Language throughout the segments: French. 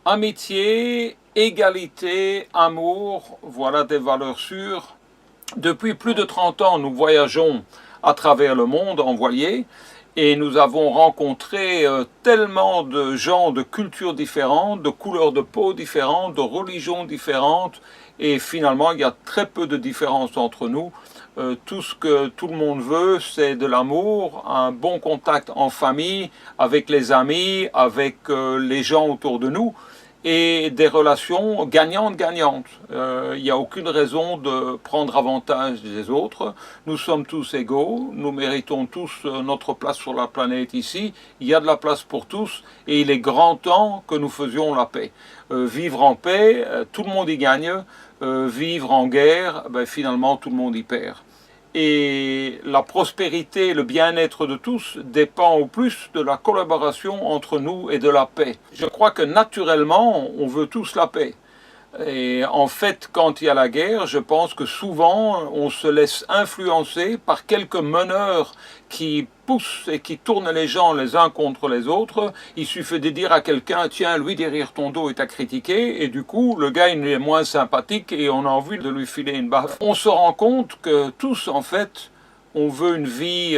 Amitié, égalité, amour, voilà des valeurs sûres. Depuis plus de 30 ans, nous voyageons à travers le monde en voilier et nous avons rencontré tellement de gens de cultures différentes, de couleurs de peau différentes, de religions différentes, et finalement il y a très peu de différences entre nous. Tout ce que tout le monde veut, c'est de l'amour, un bon contact en famille, avec les amis, avec les gens autour de nous, et des relations gagnantes-gagnantes. Il n'y a aucune raison de prendre avantage des autres. Nous sommes tous égaux, nous méritons tous notre place sur la planète ici. Il y a de la place pour tous et il est grand temps que nous faisions la paix. Vivre en paix, tout le monde y gagne. Vivre en guerre, ben, finalement tout le monde y perd. Et la prospérité, le bien-être de tous dépend au plus de la collaboration entre nous et de la paix. Je crois que naturellement, on veut tous la paix. Et en fait, quand il y a la guerre, je pense que souvent, on se laisse influencer par quelques meneurs qui poussent et qui tournent les gens les uns contre les autres. Il suffit de dire à quelqu'un, tiens, lui derrière ton dos est à critiquer, et du coup, le gars, il est moins sympathique et on a envie de lui filer une baffe. On se rend compte que tous, en fait, on veut une vie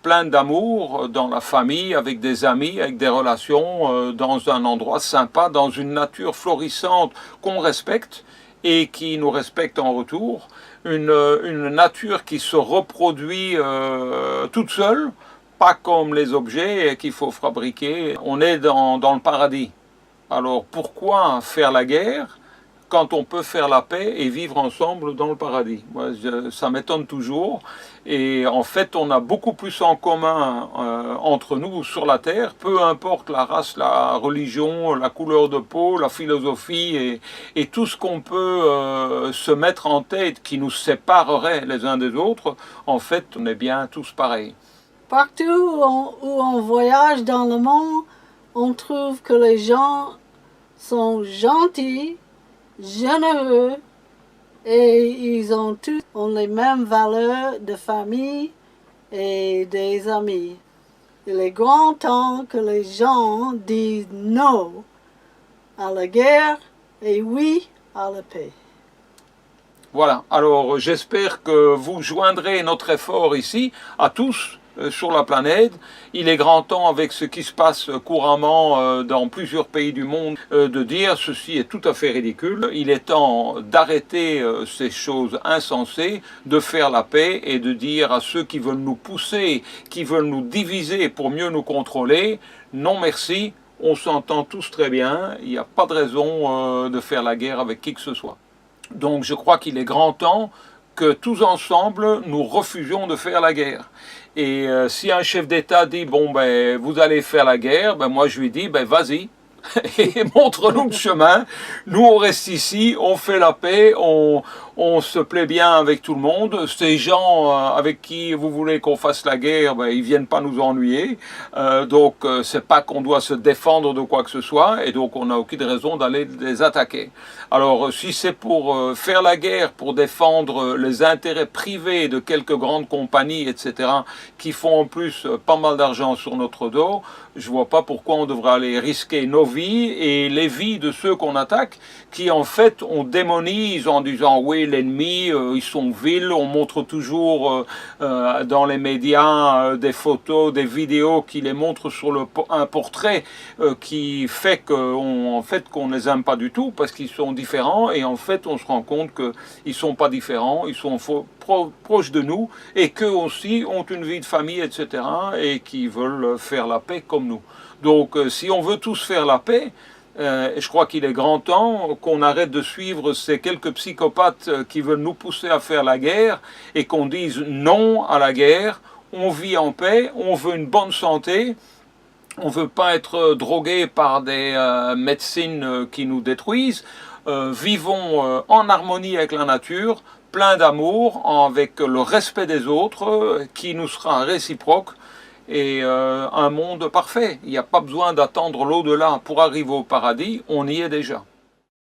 pleine d'amour dans la famille, avec des amis, avec des relations, dans un endroit sympa, dans une nature florissante qu'on respecte et qui nous respecte en retour. Une nature qui se reproduit toute seule, pas comme les objets qu'il faut fabriquer. On est dans le paradis. Alors pourquoi faire la guerre quand on peut faire la paix et vivre ensemble dans le paradis? Moi, ça m'étonne toujours. Et en fait, on a beaucoup plus en commun entre nous sur la Terre, peu importe la race, la religion, la couleur de peau, la philosophie et tout ce qu'on peut se mettre en tête qui nous séparerait les uns des autres. En fait, on est bien tous pareils. Partout où on voyage dans le monde, on trouve que les gens sont gentils, généreux, et ils ont tous les mêmes valeurs de famille et des amis. Il est grand temps que les gens disent non à la guerre et oui à la paix. Voilà, alors j'espère que vous joindrez notre effort ici, à tous, sur la planète. Il est grand temps, avec ce qui se passe couramment dans plusieurs pays du monde, de dire ceci est tout à fait ridicule. Il est temps d'arrêter ces choses insensées, de faire la paix et de dire à ceux qui veulent nous pousser, qui veulent nous diviser pour mieux nous contrôler, non merci, on s'entend tous très bien, il n'y a pas de raison de faire la guerre avec qui que ce soit. Donc je crois qu'il est grand temps que tous ensemble, nous refusions de faire la guerre. Et si un chef d'État dit, bon, ben, vous allez faire la guerre, ben, moi je lui dis, ben, vas-y, et montre-nous le chemin. Nous, on reste ici, on fait la paix, on se plaît bien avec tout le monde. Ces gens avec qui vous voulez qu'on fasse la guerre, ben, ils viennent pas nous ennuyer. Donc, c'est pas qu'on doit se défendre de quoi que ce soit, et donc on n'a aucune raison d'aller les attaquer. Alors, si c'est pour faire la guerre, pour défendre les intérêts privés de quelques grandes compagnies, etc., qui font en plus pas mal d'argent sur notre dos, je vois pas pourquoi on devrait aller risquer nos vies et les vies de ceux qu'on attaque, qui en fait on démonise en disant oui, l'ennemi, ils sont vils. On montre toujours dans les médias des photos, des vidéos qui les montrent sur un portrait qui fait qu'on les aime pas du tout parce qu'ils sont différents, et en fait on se rend compte qu'ils sont pas différents, ils sont proches de nous et qu'eux aussi ont une vie de famille, etc., et qui veulent faire la paix comme nous. Donc si on veut tous faire la paix, je crois qu'il est grand temps qu'on arrête de suivre ces quelques psychopathes qui veulent nous pousser à faire la guerre et qu'on dise non à la guerre. On vit en paix, on veut une bonne santé, on ne veut pas être drogué par des médecines qui nous détruisent. Vivons en harmonie avec la nature, plein d'amour, avec le respect des autres qui nous sera réciproque, et un monde parfait. Il n'y a pas besoin d'attendre l'au-delà pour arriver au paradis, on y est déjà.